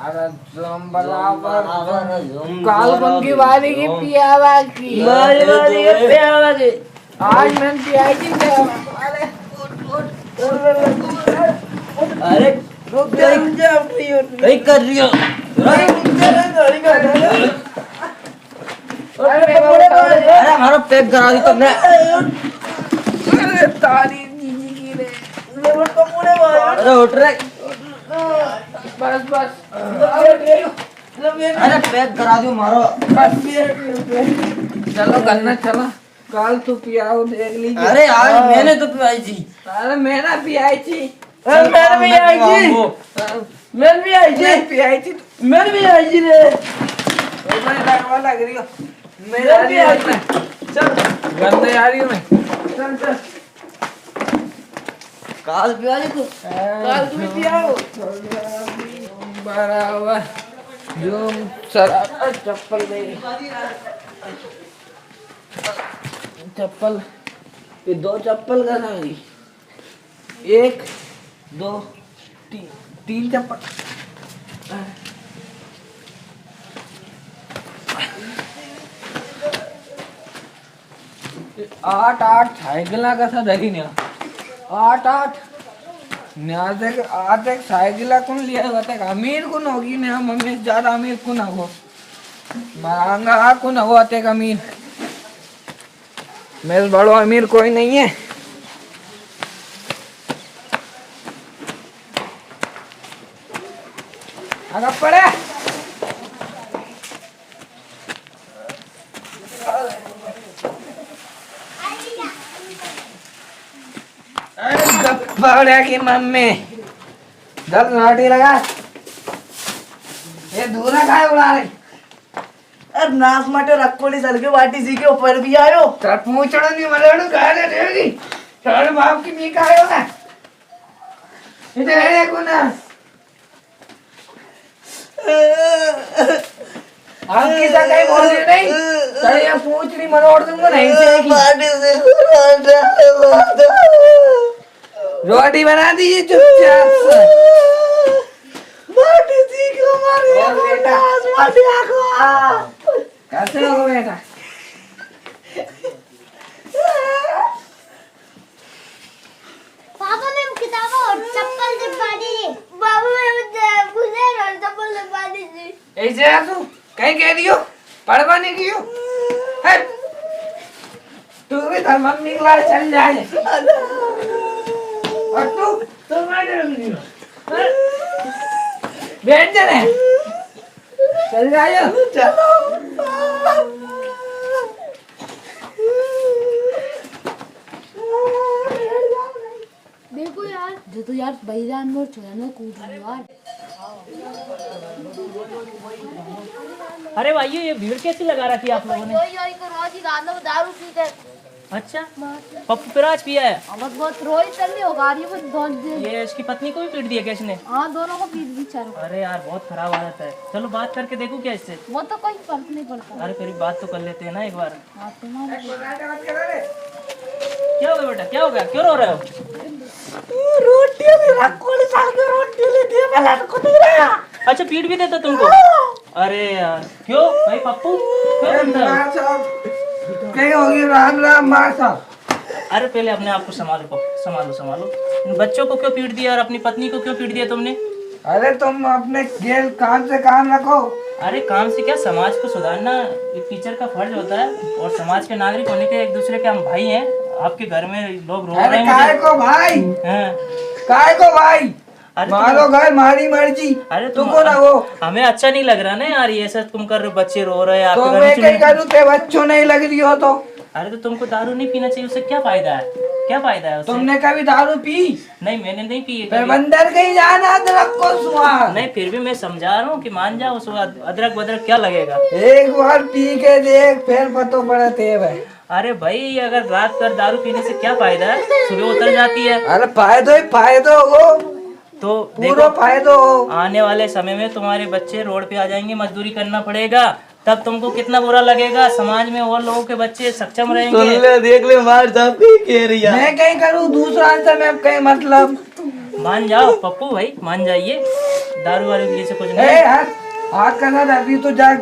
अरे तुम बराबर काल बंगी वाली की पियावा की वाली की पियावा की आज मैंने पियाई थी अरे अरे रुक जा नहीं कर रही हो अरे हमारा पैक करा दी तुमने अरे तारी जीजी की रे अरे उठ रे बस बस अरे पैक करा दी मारो बस चलो करना चलो काल तू पियाओ देख लीजिए अरे आज मैंने तो पिलाई थी अरे मैंने पियाई थी मैंने भी आई थी मैंने भी आई थी पियाई थी मैंने भी आई थी रे मैं लगवा लग रही हो मेरा भी आई थी चल गंदे आ रही हूँ मैं चल चल काल पिलाई तू काल तू पियाओ बराबर जो सर चप्पल दे चप्पल ये दो चप्पल का ना एक दो तीन तीन चप्पल आठ आठ साइकिल का था धरी ने आठ आठ आठ एक साइकिल कौन लिया हुआ था अमीर कौन होगी ने हम हमें ज्यादा अमीर कौन हो महंगा कौन हो अतेक अमीर मेरे बड़ो अमीर कोई नहीं है आगे पड़े पड़े की मम्मी जब रोटी लगा ये दूरा खाए उड़ा रही अरे नाक माटे रखोड़ी चल के वाटी सी के ऊपर भी आयो तर पूछड़ो नहीं मरेड़ो काले देगी तर बाप की नहीं खाए होगा इधर है कुना आप किसा कहीं बोल रहे नहीं तर ये पूछ नहीं मरोड़ दूंगा नहीं से वाटी से रोटी बना दीजिए चुपचाप से वाटी सी के मारे बेटा वाटी आको कैसे हो बेटा पापा मैं किताबों और चप्पल से पानी बाबा मैं मुझे और चप्पल से पानी जी ऐसे आ तू कहीं कह दियो पढ़वा नहीं कियो है तू भी तो मम्मी क्लास चल जाए और तू मैडम बैठ जा रे चल जाओ चलो देखो यार जो तो यार भाईजान मोर छोड़ना कूद रही यार अरे भाइयों ये भीड़ कैसी लगा रखी है आप लोगों ने? कोई को रोज ही रात में दारू पीते अच्छा पप्पू पिराज पिया है अब बहुत रोज चलनी होगा ये वो दोन दिन ये इसकी पत्नी को भी पीट दिया क्या इसने? हां दोनों को पीट दी चारों अरे यार बहुत खराब हालत है। चलो बात करके देखो क्या इससे। वो तो कोई फर्क नहीं पड़ता अरे फिर बात तो कर लेते हैं ना एक बार। हां तुम्हारे क्या हो गया बेटा क्या हो गया क्यों रो रहे हो? रोटी मेरा कोली साल के रोटी ले दिया मैं लाट को दे रहा अच्छा पीट भी देता तुमको? अरे यार क्यों भाई पप्पू क्यों रोता है? कहीं होगी राम राम मार साहब अरे पहले अपने आप को संभालो पप्पू संभालो संभालो। इन बच्चों को क्यों पीट दिया और अपनी पत्नी को क्यों पीट दिया तुमने? अरे तुम अपने गेल काम से काम रखो अरे काम से क्या समाज को सुधारना एक टीचर का फर्ज होता है और समाज के नागरिक होने के एक दूसरे के हम भाई हैं। आपके घर में लोग रो रहे अरे हैं काय मुझे। को भाई हाँ। काय को भाई अरे मारो घर मारी मर्जी अरे तुमको ना वो हमें अच्छा नहीं लग रहा ना यार ये सब तुम कर रहे हो बच्चे रो रहे हैं तो आपके घर मैं में कहीं चुन्नी- करूँ ते बच्चों नहीं लग रही हो तो अरे तो तुमको दारू नहीं पीना चाहिए उससे क्या फायदा है? क्या फायदा है उससे? तुमने कभी दारू पी नहीं मैंने नहीं पी है फिर कभी। बंदर कहीं जाना अदरक को सुहा नहीं फिर भी मैं समझा रहा हूँ कि मान जाओ उसको अदरक बदरक क्या लगेगा? एक बार पी के देख फिर पतो पड़ा तेब है अरे भाई अगर रात भर दारू पीने से क्या फायदा है? सुबह उतर जाती है अरे फायदो ही फायदो हो तो पूरा देखो फायदो हो आने वाले समय में तुम्हारे बच्चे रोड पे आ जाएंगे मजदूरी करना पड़ेगा तब तुमको कितना बुरा लगेगा। समाज में और लोगों के बच्चे सक्षम सुन रहेंगे। ले देख ले मार साहब की कह रही है मैं कहीं करूँ दूसरा आंसर में अब कहीं मतलब मान जाओ पप्पू भाई, मान जाइए, दारू वारू ये से कुछ ए नहीं। हाथ करना था अभी तो जा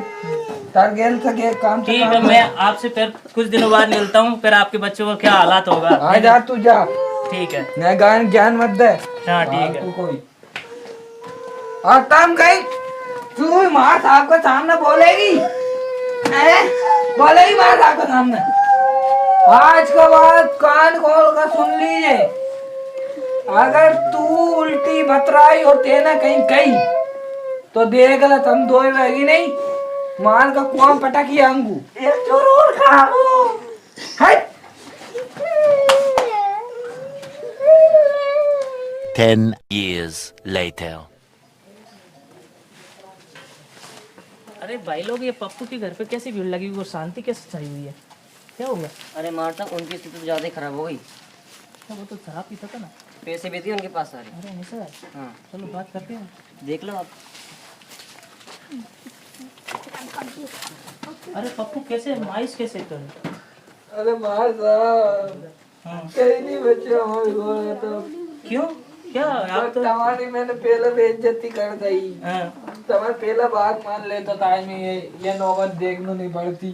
तार गेल सके काम से ठीक है, काम मैं आपसे फिर कुछ दिनों बाद मिलता हूँ, फिर आपके बच्चों का क्या हालात होगा। हाँ जा तू जा, ठीक है, मैं गान ज्ञान मत दे। हाँ ठीक है। तू कोई और काम कहीं तू माँ साहब के सामने बोलेगी, बोलेगी माँ साहब के सामने। आज के बाद कान खोल कर सुन लीजिए, अगर तू उल्टी बतराई और तेना कहीं कहीं तो देख ले तुम दो रहेगी नहीं, मान का कुआं पटकी आंगू एक जरूर खाओ। हट 10 years later. अरे भाई लोग, ये पप्पू के घर पे कैसी भीड़ लगी हुई और शांति कैसे छाई हुई है, क्या हो गया? अरे मारता उनकी स्थिति तो ज़्यादा ही खराब हो गई। अच्छा, वो तो शराब पीता था ना। पैसे भी थे उनके पास सारे। अरे ऐसा है, हाँ चलो बात करते हैं। देख लो आप। अरे पप्पू कैसे माइस कैसे कर? अरे मार साहब हाँ। कहीं नहीं बचे हमारे को तो क्यों, क्या आप तो तुम्हारी मैंने पहले बेइज्जती कर दी, हाँ, तुम्हारे पहले बात मान लेता था आज में ये नौबत देखने नहीं पड़ती।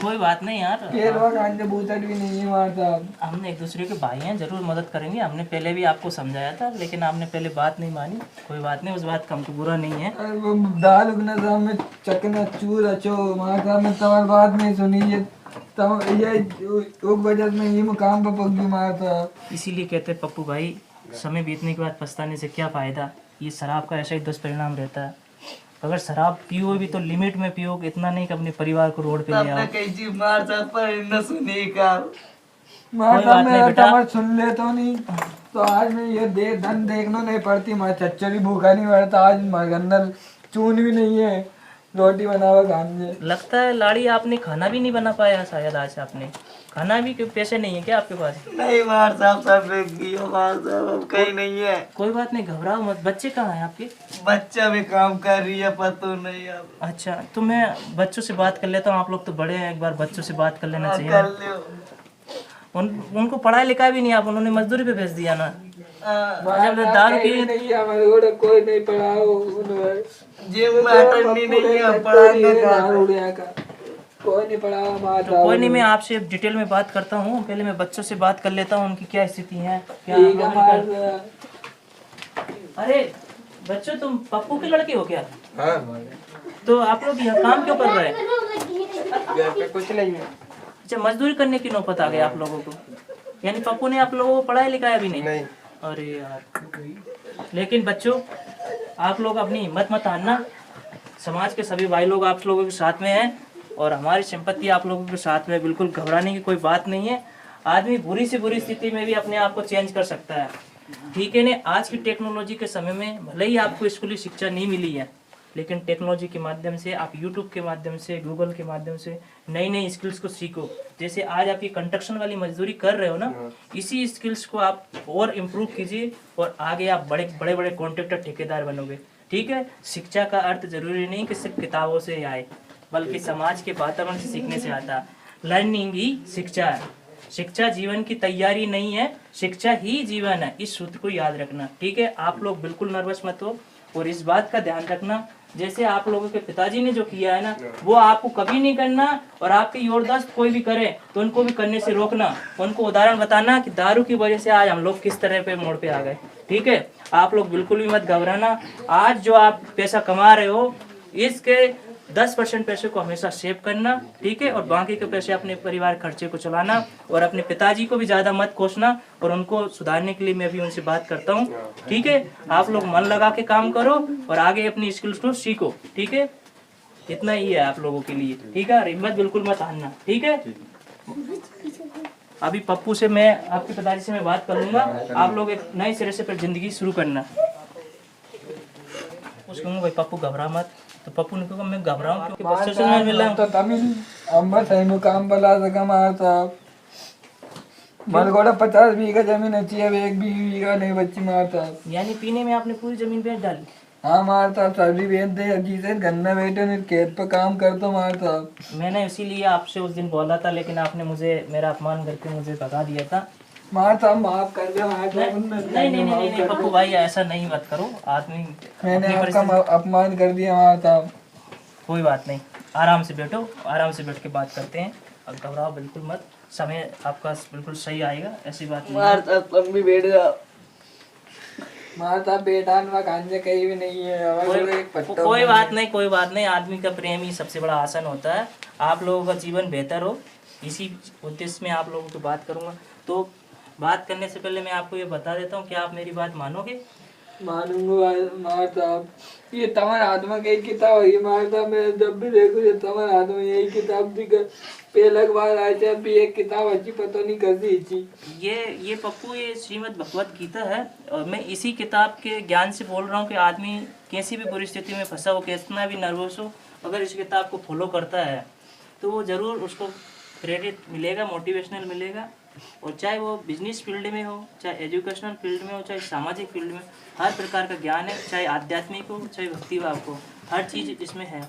कोई बात नहीं यार, फिर वो गांजे बूतट भी नहीं है मार साहब। हमने एक दूसरे के भाई हैं, जरूर मदद करेंगे। हमने पहले भी आपको समझाया था, लेकिन आपने पहले बात नहीं मानी। कोई बात नहीं, उस बात का हमको बुरा नहीं है। अरे वो दाल उगना साहब में चकना चूर अच्छो मार साहब में तुम्हारी बात नहीं सुनी, ये उग वजह में ये मुकाम पर पहुंची मार साहब। इसीलिए कहते हैं पप्पू भाई, समय बीतने के बाद पछताने से क्या फ़ायदा। ये शराब का ऐसा ही दुष्परिणाम रहता है। अगर शराब पियो भी तो लिमिट में पियो, इतना नहीं कि अपने परिवार को रोड पे ले आओ। कैसी मार साहब पर न सुनी का। मार कोई साहब बात नहीं मेरा बेटा। तुम्हारा सुन ले तो नहीं तो आज में ये धन देखना नहीं पड़ती, मार चच्चरी भूखा नहीं पड़ता, आज मार अंदर चून भी नहीं है रोटी बनावा खाने। लगता है लाड़ी आपने खाना भी नहीं बना पाया शायद आज आपने। खाना भी क्यों, पैसे नहीं है क्या आपके पास? नहीं मार साहब सब मार साहब अब कहीं नहीं है। कोई बात नहीं, घबराओ मत। बच्चे कहाँ हैं आपके? बच्चा भी काम कर रही है पता नहीं अब। अच्छा, तो मैं बच्चों से बात कर लेता हूँ। आप लोग तो बड़े हैं, एक बार बच्चों से बात कर लेना चाहिए। कर लियो। उनको पढ़ाई लिखा भी नहीं, आप उन्होंने मजदूरी पे भेज दिया ना। मार जब दारू कहीं पी नहीं है हमारे को कोई नहीं पढ़ाओ, जिम में अटैनी नहीं है पढ़ाने का। कोई नहीं पढ़ाओ मार तो कोई नहीं, मैं आपसे डिटेल में बात करता हूँ। पहले मैं बच्चों से बात कर लेता हूँ, उनकी क्या स्थिति है, क्या ठीक है मार उन्होंने साहब। अरे बच्चों, तुम पप्पू के लड़के हो क्या? हाँ तो आप लोग यहाँ काम क्यों कर रहे हैं? कुछ नहीं है। अच्छा, मजदूरी करने की नौबत आ गई आप लोगों को। यानी पप्पू ने आप लोगों को पढ़ाया लिखाया भी नहीं? अरे यार, लेकिन बच्चों आप लोग अपनी हिम्मत मत हारना। समाज के सभी भाई लोग आप लोगों के साथ में हैं और हमारी सिंपत्ति आप लोगों के साथ में। बिल्कुल घबराने की कोई बात नहीं है। आदमी बुरी से बुरी स्थिति में भी अपने आप को चेंज कर सकता है, ठीक है ना। आज की टेक्नोलॉजी के समय में भले ही आपको स्कूली शिक्षा नहीं मिली है, लेकिन टेक्नोलॉजी के माध्यम से, आप यूट्यूब के माध्यम से, गूगल के माध्यम से नई नई स्किल्स को सीखो। जैसे आज आप ये कंस्ट्रक्शन वाली मजदूरी कर रहे हो ना, इसी स्किल्स को आप और इम्प्रूव कीजिए और आगे आप बड़े बड़े बड़े कॉन्ट्रैक्टर ठेकेदार बनोगे, ठीक है। शिक्षा का अर्थ जरूरी नहीं कि सिर्फ किताबों से आए, बल्कि समाज के वातावरण से सीखने से आता है। लर्निंग ही शिक्षा है। शिक्षा जीवन की तैयारी नहीं है, शिक्षा ही जीवन है। इस सूत्र को याद रखना, ठीक है। आप लोग बिल्कुल नर्वस मत हो और इस बात का ध्यान रखना, जैसे आप लोगों के पिताजी ने जो किया है ना, वो आपको कभी नहीं करना। और आपके योरदास्त कोई भी करे तो उनको भी करने से रोकना। उनको उदाहरण बताना कि दारू की वजह से आज हम लोग किस तरह पे मोड़ पे आ गए, ठीक है। आप लोग बिल्कुल भी मत घबराना। आज जो आप पैसा कमा रहे हो, इसके 10% पैसे को हमेशा सेव करना, ठीक है। और बाकी के पैसे अपने परिवार खर्चे को चलाना और अपने पिताजी को भी ज़्यादा मत कोसना। और उनको सुधारने के लिए मैं भी उनसे बात करता हूँ, ठीक है। आप लोग मन लगा के काम करो और आगे अपनी स्किल्स को सीखो, ठीक है। इतना ही है आप लोगों के लिए, ठीक है। हिम्मत बिल्कुल मत हारना, ठीक है। अभी पप्पू से मैं, आपके पिताजी से मैं बात करूँगा। आप लोग एक नए सिरे से फिर जिंदगी शुरू करना। उसको भाई पप्पू घबरा मत। तो पप्पू ने कहा मैं घबराऊं क्योंकि बच्चों से मैं मिल रहा हूं। तो तमिल अम्बर सही मुकाम पर ला सका मार साहब। मार गोड़ा 50 बीघा जमीन अच्छी है, 1 बीघा नहीं बच्ची मार साहब। यानी पीने में आपने पूरी जमीन बेच डाली? हाँ मार साहब, सब्जी बेच दे अजी से गन्ना बेटे ने खेत पर काम कर दो मार साहब। मैंने इसीलिए आपसे उस दिन बोला था, लेकिन आपने मुझे मेरा अपमान करके मुझे भगा दिया था। मार साहब माफ कर दे मार साहब। नहीं नहीं नहीं नहीं पप्पू भाई ऐसा नहीं मत करो आदमी मैंने अपनी आपका परिस्थिति- अपमान कर दिया मार साहब। कोई बात नहीं, आराम से बैठो, आराम से बैठ के बात करते हैं। अब घबराओ बिल्कुल मत, समय आपका बिल्कुल सही आएगा, ऐसी बात नहीं है। मार साहब तुम भी बैठ जाओ। मार साहब बेटा मकान से कहीं भी नहीं है। हमारे एक पट्टा कोई बात नहीं, कोई बात नहीं। आदमी का प्रेम ही सबसे बड़ा आसन होता है। आप लोगों का जीवन बेहतर हो, इसी उद्देश्य में आप लोगों की बात करूंगा। तो बात करने से पहले मैं आपको ये बता देता हूँ, क्या आप मेरी बात मानोगे? मानूंगा मार साहब। ये तुम्हारे हाथ में कई किताब है मार साहब। मैं जब भी देखूं ये तुम्हारे हाथ में यही किताब दिखा। पहले बार आए थे अभी एक किताब अच्छी पता नहीं कैसी थी। ये पप्पू ये श्रीमद् भगवत गीता है और मैं इसी किताब के ज्ञान से बोल रहा हूँ कि आदमी कैसी भी परिस्थिति में फंसा हो, कितना भी नर्वस हो, अगर इस किताब को फॉलो करता है तो वो ज़रूर उसको क्रेडिट मिलेगा, मोटिवेशनल मिलेगा। और चाहे वो बिजनेस फील्ड में हो, चाहे एजुकेशनल फील्ड में हो, चाहे सामाजिक फील्ड में, हर प्रकार का ज्ञान है, चाहे आध्यात्मिक हो, चाहे भक्तिभाव हो, हर चीज़ इसमें है।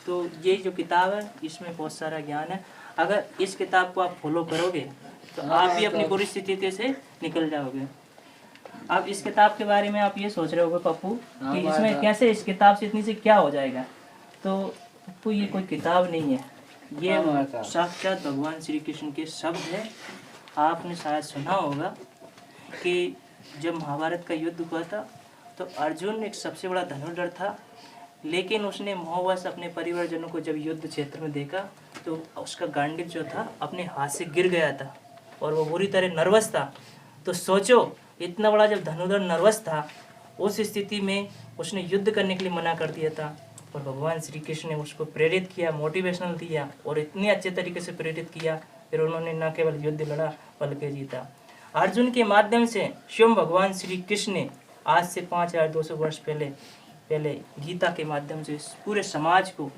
तो ये जो किताब है इसमें बहुत सारा ज्ञान है। अगर इस किताब को आप फॉलो करोगे तो आप भी अपनी परिस्थिति से निकल जाओगे। अब इस किताब के बारे में आप ये सोच रहे होगे पप्पू कि इसमें कैसे इस किताब से इतनी से क्या हो जाएगा। तो पप्पू ये कोई किताब नहीं है, ये साक्षात भगवान श्री कृष्ण के शब्द है। आपने शायद सुना होगा कि जब महाभारत का युद्ध हुआ था तो अर्जुन एक सबसे बड़ा धनुर्धर था, लेकिन उसने मोहवश अपने परिवारजनों को जब युद्ध क्षेत्र में देखा तो उसका गांडीव जो था अपने हाथ से गिर गया था और वो बुरी तरह नर्वस था। तो सोचो इतना बड़ा जब धनुर्धर नर्वस था, उस स्थिति में उसने युद्ध करने के लिए मना कर दिया था और भगवान श्री कृष्ण ने उसको प्रेरित किया, मोटिवेशनल दिया और इतने अच्छे तरीके से प्रेरित किया। फिर उन्होंने न केवल युद्ध लड़ा बल्कि जीता। अर्जुन के माध्यम से स्वयं भगवान श्री कृष्ण ने आज से 5200 वर्ष पहले गीता के माध्यम से पूरे समाज को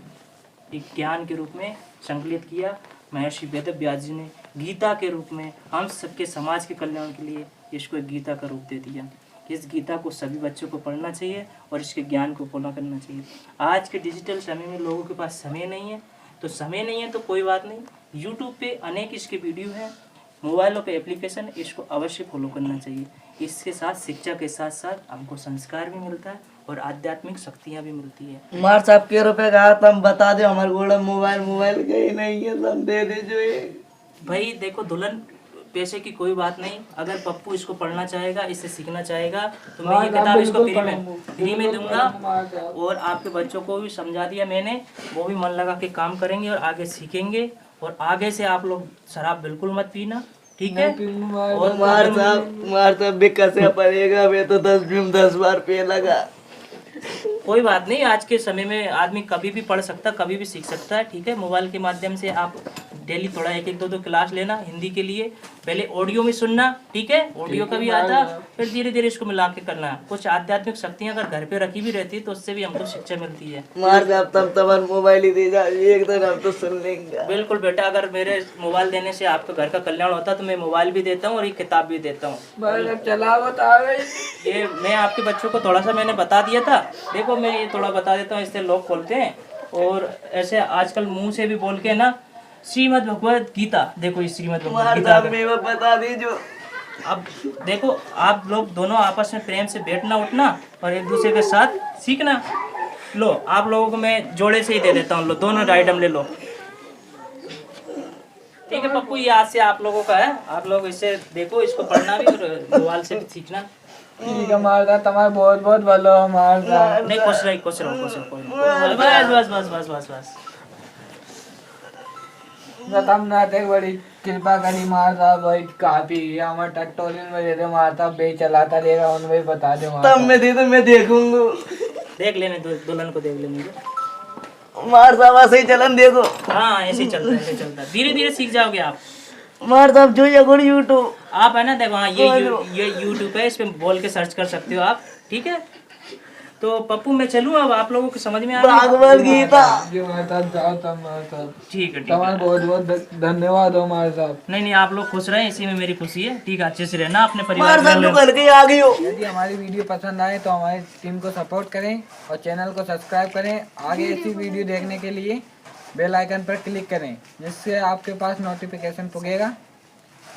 एक ज्ञान के रूप में संकलित किया। महर्षि वेदव्यास जी ने गीता के रूप में हम सबके समाज के कल्याण के लिए इसको एक गीता का रूप दे दिया। इस गीता को सभी बच्चों को पढ़ना चाहिए और इसके ज्ञान को फॉलो करना चाहिए। आज के डिजिटल समय में लोगों के पास समय नहीं है, तो समय नहीं है तो कोई बात नहीं, यूट्यूब पे अनेक इसके वीडियो हैं, मोबाइलों पे एप्लीकेशन, इसको अवश्य फॉलो करना चाहिए। इसके साथ शिक्षा के साथ साथ हमको संस्कार भी मिलता है और आध्यात्मिक शक्तियाँ भी मिलती है। मार साहब के रुपए कहा तुम बता दो हमारे गोड़ा मोबाइल कहीं नहीं है, तुम दे दे जो ये। भाई देखो दुल्हन, पैसे की कोई बात नहीं, अगर पप्पू इसको पढ़ना चाहेगा, इससे सीखना चाहेगा तो मैं ये किताब इसको फ्री में दूंगा। और आपके बच्चों को भी समझा दिया मैंने, वो भी मन लगा के काम करेंगे और आगे सीखेंगे। और आगे से आप लोग शराब बिल्कुल मत पीना, ठीक है? और मार साहब भी कैसे पड़ेगा, मैं तो 10 बार पे लगा। कोई बात नहीं, आज के समय में आदमी कभी भी पढ़ सकता, कभी भी सीख सकता है, ठीक है? मोबाइल के माध्यम से आप डेली थोड़ा 1-1, 2-2 क्लास लेना हिंदी के लिए। पहले ऑडियो में सुनना, ठीक है? ऑडियो का भी आता, फिर धीरे धीरे इसको मिला के करना। कुछ आध्यात्मिक शक्तियाँ अगर घर पे रखी भी रहती है तो उससे भी हमको शिक्षा मिलती है। मार साहब तुम तुम्हारा मोबाइल ही दे जा, एक दिन हम तो सुन लेंगे। बिल्कुल बेटा, अगर मेरे मोबाइल देने से आपके घर का कल्याण होता तो मैं मोबाइल भी देता हूँ और एक किताब भी देता हूँ। चला बता ये मैं आपके बच्चों को थोड़ा सा मैंने बता दिया था। देखो मैं ये थोड़ा बता देता हूँ, इससे लोग खोलते हैं और ऐसे आजकल मुंह से भी बोल के ना श्रीमद् भगवत गीता, देखो इस श्रीमद् भगवत गीता में बता दीजिए। अब देखो आप लोग दोनों आपस में प्रेम से बैठना उठना और एक दूसरे के साथ सीखना। लो आप लोगों को मैं जोड़े से ही दे देता हूँ, लो दोनों आइटम ले लो, ठीक है पप्पू? ये आज से आप लोगों का है, आप लोग इसे देखो, इसको पढ़ना भी और मोबाइल से भी सीखना। ठीक है मारदा, तुम्हारा बहुत बहुत भलो मारदा। नहीं खुश रहो बस बस बस बस बस बस। तुमने देख बड़ी कृपा करी मारदा, भाई काफी हमारे टट्टोलिन में दे दे मारदा, बे चलाता रहेगा उनमें बता दे मारदा। तब मैं दे तो मैं देखूंगा, देख लेने दुल्हन को देख लेने। मार साहब ऐसे ही चलन देखो। हाँ ऐसे ही चलता है, ऐसे चलता है, धीरे धीरे सीख जाओगे आप। मार साहब जो ये गुण यूट्यूब आप है ना, देखो हाँ ये यूट्यूब है, इस पे बोल के सर्च कर सकते हो आप, ठीक है? तो पप्पू मैं चलूँ, अब आप लोगों को समझ में आ गया? भगवत गीता जो मारदा जाओ तुम मारदा। ठीक है, ठीक तुम्हारा है। बहुत बहुत धन्यवाद हो मारदा। नहीं नहीं आप लोग खुश रहें, इसी में मेरी खुशी है, ठीक है? अच्छे से रहना अपने मार परिवार साहब में। कल के आ गई हो। यदि हमारी वीडियो पसंद आए तो हमारी टीम को सपोर्ट करें और चैनल को सब्सक्राइब करें। आगे ऐसी वीडियो देखने के लिए बेल आइकन पर क्लिक करें, जिससे आपके पास नोटिफिकेशन पुगेगा।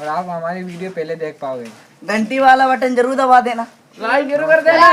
और आप हमारी वीडियो पहले देख पाओगे। घंटी वाला बटन जरूर दबा देना। लाइक जरूर कर देना।